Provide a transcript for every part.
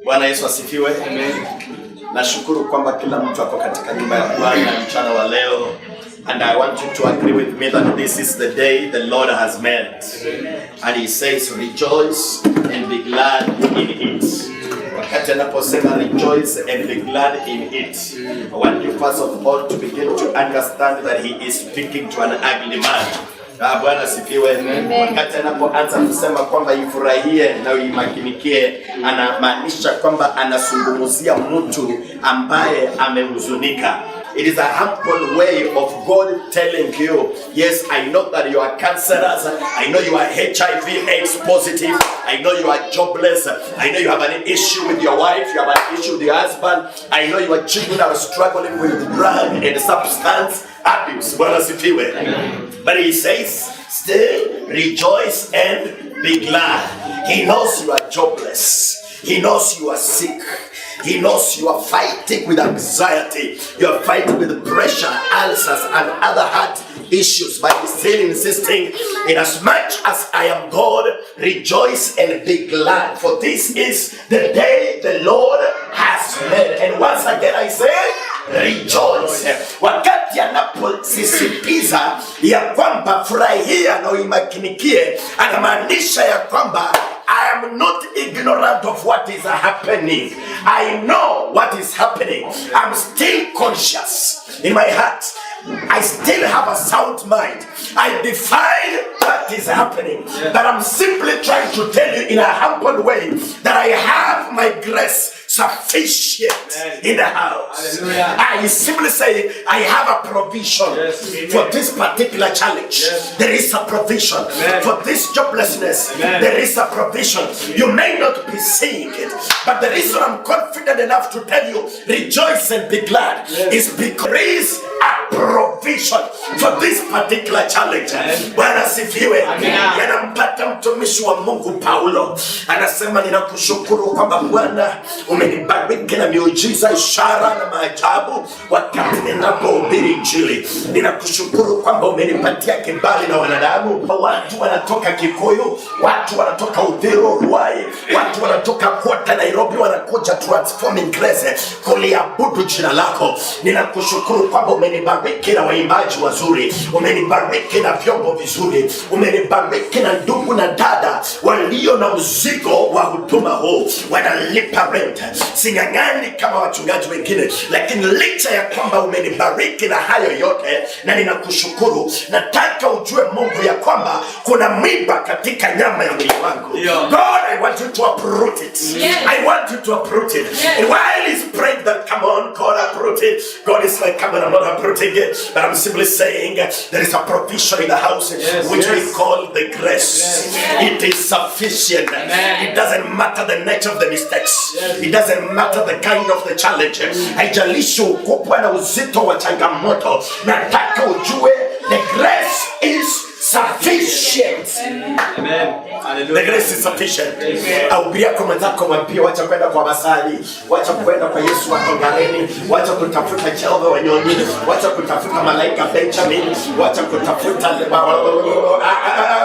Bwana Yesu asifiwe. Amen. Nashukuru kwamba kila mtu ako katika nyumba ya Bwana mchana wa leo. And I want you to agree with me that this is the day the Lord has made. And he says, rejoice and be glad in it. Wakati anaposema rejoice and be glad in it, I want you first of all to begin to understand that he is speaking to an ugly man. Bwana sifiwe. Wakati anapoanza kusema kwamba ifurahie na uimakinikie, anamaanisha kwamba anazungumzia mtu ambaye amehuzunika. It is a humble way of God telling you, yes, I know that you are cancerous, I know you are HIV/AIDS positive, I know you are jobless, I know you have an issue with your wife, you have an issue with your husband, I know your children are struggling with drug and substance abuse. But he says, still rejoice and be glad. He knows you are jobless. He knows you are sick. He knows you are fighting with anxiety. You are fighting with pressure, ulcers, and other heart issues. But he's still insisting, in as much as I am God, rejoice and be glad. For this is the day the Lord has made. And once again I say, rejoice. Wakati anaposisitiza ya kwamba furahia na uimakinikie, anamaanisha ya kwamba I am not ignorant of what is happening. I know what is happening. I'm still conscious in my heart. I still have a sound mind. I define what is happening. But I'm simply trying to tell you in a humble way that I have my grace sufficient in the house. I simply say I have a provision for this particular challenge. There is a provision for this joblessness. There is a provision. You may not be seeing it, but the reason I'm confident enough to tell you rejoice and be glad is because there is a provision for this particular challenge. Bwana sifiwe. Yanampata mtumishi wa Mungu Paulo, anasema ninakushukuru kwamba Bwana umenibariki na miujiza, ishara na maajabu wakati ninapohubiri Injili. Ninakushukuru kwamba umenipatia kibali na wanadamu. Watu wanatoka Kikuyu, watu wanatoka Uthiru, Ruai, watu wanatoka Kwata, Nairobi, wanakuja Transforming Grace kuliabudu jina lako. Ninakushukuru kwamba umenibariki na waimbaji wazuri, umenibariki na vyombo vizuri, umenibariki na ndugu na dada walio na mzigo wa huduma huu, wanalipa rent. Singangani kama wachungaji wengine, lakini licha ya kwamba umenibariki na hayo yote na ninakushukuru, nataka ujue Mungu ya kwamba kuna mwiba katika nyama ya mwili wangu. God, I want you to uproot it. I want you to uproot it. And while he's praying that, come on, God, uproot it, God is like, come on, I'm not uprooting it, but I'm simply saying there is a provision in the house which we call the grace. It is sufficient. It doesn't matter the nature of the mistakes. It doesn't matter the kind of the challenge. Haijalishi ukubwa na uzito wa changamoto, nataka ujue the grace is sufficient. Amen. The grace is sufficient. Aubiria kwa mwenzako mwambie, wacha kwenda kwa Basali, wacha kwenda kwa Yesu wa Kongareni, wacha kutafuta Jehova Wanyoni, wacha kutafuta malaika Benjamin, wacha kutafuta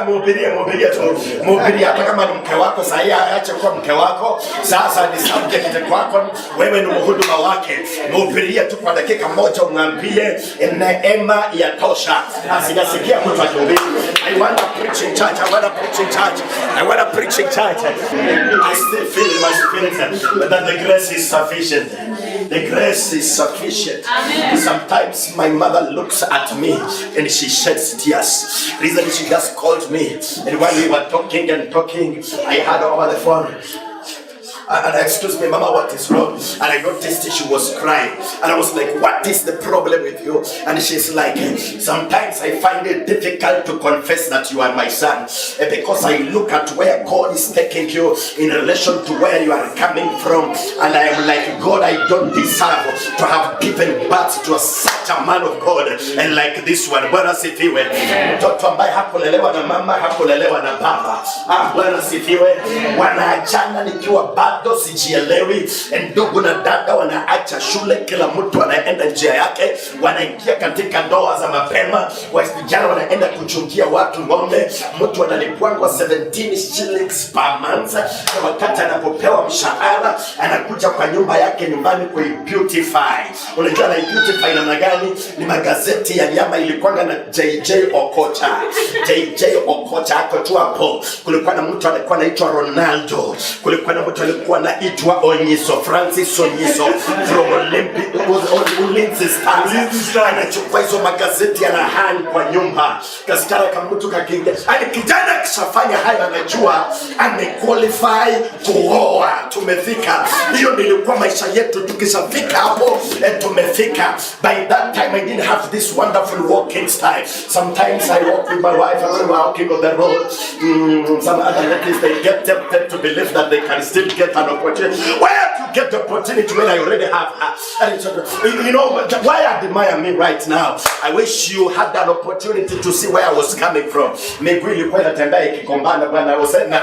mhubiria tu. Mhubiria hata kama ni mke wako sahi, acha kuwa mke wako. Sasa ni subject kwako, wewe ni mhuduma wake. Mhubiria tu kwa dakika moja, umwambie neema yatosha. Asijasikia mtu akihubiri. I want to preach in church. I want to preach in church. I want to preach in church. I still feel in my spirit that the grace is sufficient. The grace is sufficient. Amen. Sometimes my mother looks at me and she sheds tears. Recently she just called me, and while we were talking and talking, I had her over the phone. And excuse me, Mama, what is wrong? And I noticed she was crying. And I was like, what is the problem with you? And she's like, sometimes I find it difficult to confess that you are my son, because I look at where God is taking you in relation to where you are coming from. And I am like, God, I don't deserve to have given birth to such a man of God and like this one. Bwana sifiwe. Mtoto ambaye hakulelewa na mama, hakulelewa na baba. Bwana sifiwe. Wanaachana nikiwa baba bado sijielewi. Ndugu na dada wanaacha shule, kila mtu anaenda njia yake, wanaingia katika ndoa za mapema. Vijana wanaenda kuchungia watu ng'ombe, mtu analipwangwa 17 shillings per month, na wakati anapopewa mshahara anakuja kwa nyumba yake nyumbani beautify. Unajua na beautify namna gani? Ni magazeti ya nyama. Ilikuwa na JJ Okocha. JJ Okocha ako tu hapo. Kulikuwa na mtu alikuwa anaitwa Ronaldo, kulikuwa na mtu alikuwa anaitwa Onyiso, Francis Onyiso from Ulinzi Stars. Anachukua hizo magazeti ana hang kwa nyumba. Kaskara kama mtu kakinga. Ani kijana kishafanya haya anajua amequalify kuoa. Tumefika. Hiyo nilikuwa maisha yetu, tukishafika hapo tumefika. By that time I didn't have this wonderful walking style. Sometimes I walk with my wife and we're walking on the road. Some other ladies, they get tempted to believe that they can still get an opportunity. Where to get the opportunity when I already have her? And you know, why admire me right now? I wish you had that opportunity to see where I was coming from. Miguu ilikuwa inatembea ikikombana bwana, usema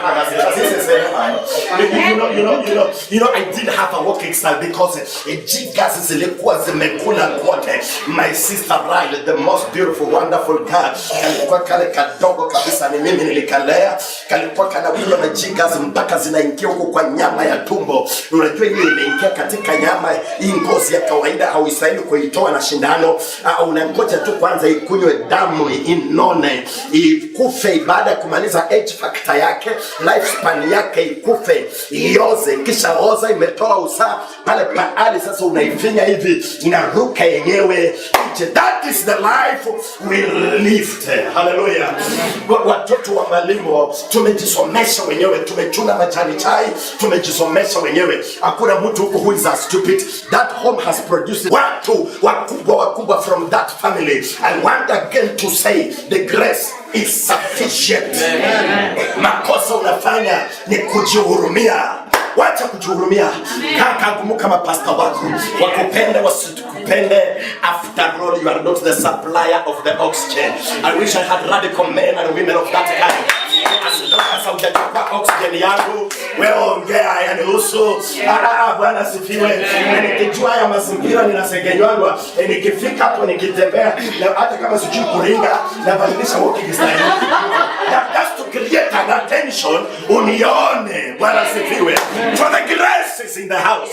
you know, I didn't have a walking style because jigas zilikuwa zimekula kote. My sister Riley, the most beautiful, wonderful girl, kalikuwa kale kadogo kabisa, ni mimi nilikalea, kalikuwa kanakula na jigas mpaka zinaingia huko kwa nyama ya tumbo. Unajua hiyo imeingia katika nyama, hii ngozi ya kawaida hauistahili kuitoa na shindano. Unangoja tu kwanza ikunywe damu inone, ikufe. Baada ya kumaliza age factor yake, lifespan yake ikufe, ioze, kisha oza imetoa usaa pale paali, sasa unaifinya hivi inaruka yenyewe. That is the life we lived. Hallelujah. Watoto wa Malimo tumejisomesha wenyewe, tumechuna majani chai, tumejisomesha wenyewe. Hakuna mtu huko who is a stupid. That home has produced watu wakubwa from that family. I want again to say the grace is sufficient. Makosa unafanya ni kujihurumia. Wacha kujihurumia. Kaka ngumu kama pastor wako. Wakupende wasitukupende. After all, you are not the supplier of the oxygen. I wish I had radical men and women of that kind. As long as hujachukua oxygen yangu, wewe ongea yanihusu. Bwana sifiwe. Nikijua ya mazingira ninasengenywa, nikifika hapo nikitembea, na hata kama sijui kuringa, nabadilisha walking style. That's to create an attention, unione. Bwana sifiwe. For the grace is in the house.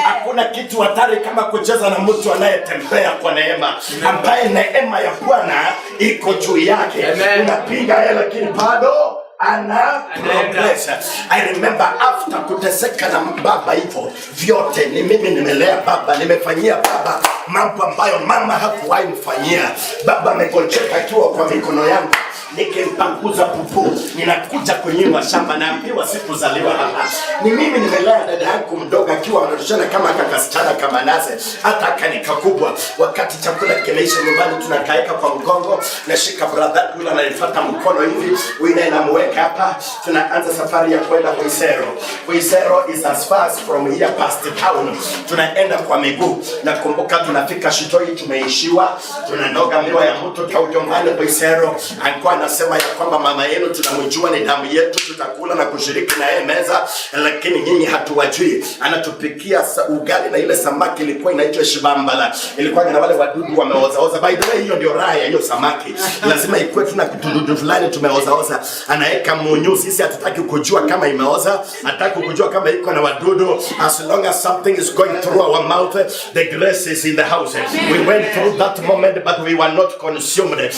Hakuna kitu hatari kama kucheza na mtu anayetembea kwa neema, ambaye neema ya Bwana iko juu yake. Unapiga yeye lakini bado ana progress. I remember after kuteseka na baba hivyo vyote, ni mimi nimelea baba, nimefanyia baba mambo ambayo mama hakuwahi mfanyia. Baba amegonjeka akiwa kwa mikono yangu, nikimpanguza pupu, ninakuja kwenye mashamba na ambiwa sikuzaliwa hapa. Ni mimi nimelea dada yangu mdogo akiwa anashana kama kakasichana kama naze, hata akanika kubwa. Wakati chakula kimeisha nyumbani, tunakaeka kwa mgongo, nashika brother yule ananifuata mkono hivi, wina inamweka hapa, tunaanza safari ya kwenda Kuisero. Kuisero is as far as from here past town. Tunaenda kwa miguu. Nakumbuka tunafika Shitoi, tumeishiwa, tunanoga miwa ya mtu kaujongane Kuisero. Alikuwa anasema ya kwamba mama yenu tunamjua, ni damu yetu, tutakula na kushiriki na yeye meza, lakini nyinyi hatuwajui. Anatupikia ugali na ile samaki ilikuwa inaitwa shibambala. Ilikuwa na wale wadudu wameozaoza. By the way, hiyo ndio raha ya hiyo samaki. Lazima ikuwe tuna kidudu fulani tumeozaoza. Anaeka munyu, sisi hatutaki kujua kama imeoza, hataki kujua kama iko na wadudu. As long as something is going through our mouth, the grace is in the house. We went through that moment, but we were not consumed.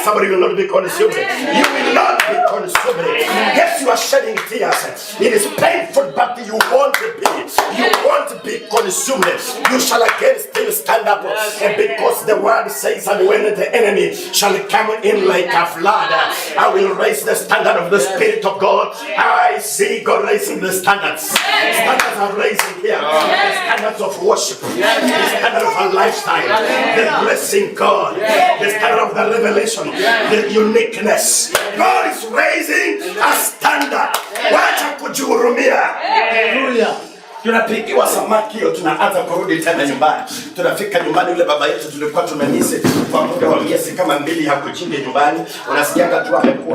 Somebody will not be consumed. You will not be consumed. Yes, you are shedding tears. It is painful, but you won't be. You won't be consumed. You shall again still stand up, because the word says, and when the enemy shall come in like a flood, I will raise the standard of the Spirit of God. I see God raising the standards. Standards are raising here. The standards of worship. The standard of a lifestyle. The blessing God. The standard of the revelation. The uniqueness. God is raising a standard. Wacha kujihurumia. Tunapikiwa samaki hiyo, tunaanza kurudi tena nyumbani. Tunafika nyumbani, yule baba yetu tulikuwa tumemisi kwa muda wa miezi kama 2 hakuchinja nyumbani. Unasikianga tu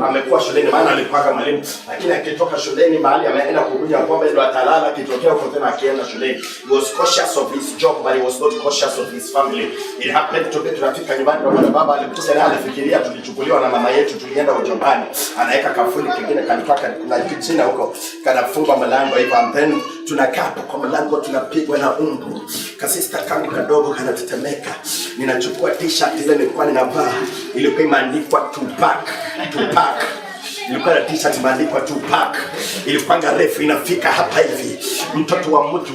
amekuwa shuleni, maana alikuwa mwalimu, lakini akitoka shuleni mahali ameenda kukunywa pombe ndio atalala, akitokea huko tena akienda shuleni. He was cautious of his job, but he was not cautious of his family. It happened to be tunafika nyumbani kwa baba alikuja na alifikiria tulichukuliwa na mama yetu, tulienda ujombani, anaweka kafuli kingine kanitoka kuna kitchen huko, kanafunga mlango hivyo, and then tunakaa kwa mlango tunapigwa na umbu. Kasista kangu kadogo kanatetemeka. Ninachukua t-shirt ile nilikuwa ninavaa, ilikuwa imeandikwa Tupac. Ilikuwa na t-shirt imeandikwa Tupac. Ilikuwa refu inafika hapa hivi. Mtoto wa mtu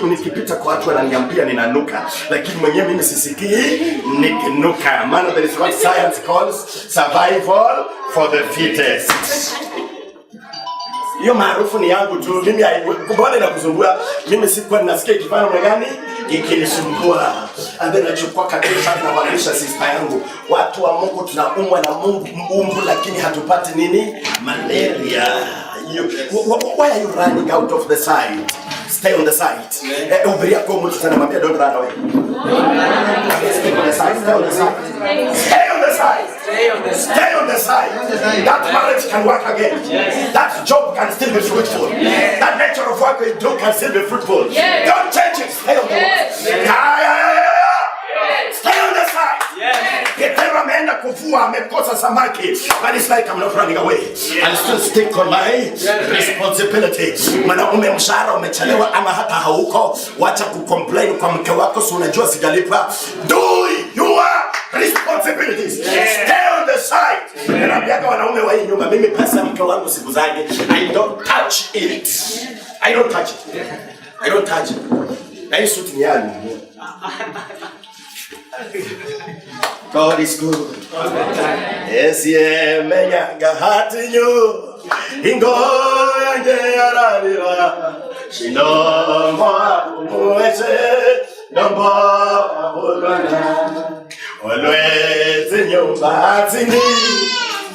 nikipita kwa watu wananiambia ninanuka, lakini mwenyewe mimi sisikii nikinuka. Maana there is what science calls survival for the fittest. Hiyo maarufu ni yangu tu. Mimi kubona na kusumbua. Mimi sikuwa ninasikia kifano gani ikinisumbua. And then nachukua kabisa na kuhakikisha sister yangu. Watu wa Mungu tunaumwa na umbu lakini hatupati nini? Malaria. Why are you running out of the side? Stay on the side. Ubiria kwa mtu sana mwambia don't run away. Stay on the side. Stay on the side. Stay on the side. Stay on the side. That marriage can work again. Yes. That job can still be fruitful. Yes. That nature of work you do can still be fruitful. Yes. Don't change it. Stay on the side. Stay on the side. Petero ameenda kuvua, amekosa samaki, but it's like I'm not running away. I'll still stick on my responsibility. Mwanaume mshahara umechelewa ama hata hauko, wacha kucomplain kwa mke wako, si unajua sijalipa. Do your responsibilities. Stay on the side. Ninaambia wanaume wa hii nyumba, mimi pesa mke wangu siku zake, I don't touch it. I don't touch it. I don't touch it. Na hii suti ni yangu. God is good. Yes, yeah, menyanga hati nyu. Ingo yange yararira. Shinomo muwese. Nombo ulwana. Olwezi nyumba zini.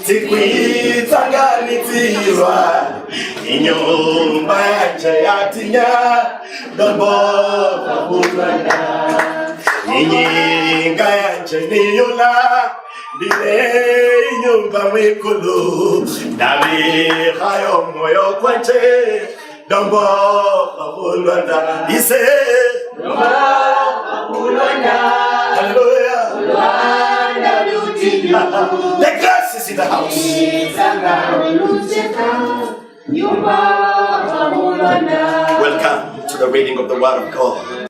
Tikwitanganitirwa. Inyumba yange yatinya. Nombo ulwana. Inyinga yanje niyula Bile nyumba mwikulu Nabi hayo moyo kwanje Dombo abulwanda Ise Dombo abulwanda Hallelujah Ulwanda lutiyo The grass is in the house Welcome to the reading of the word of God.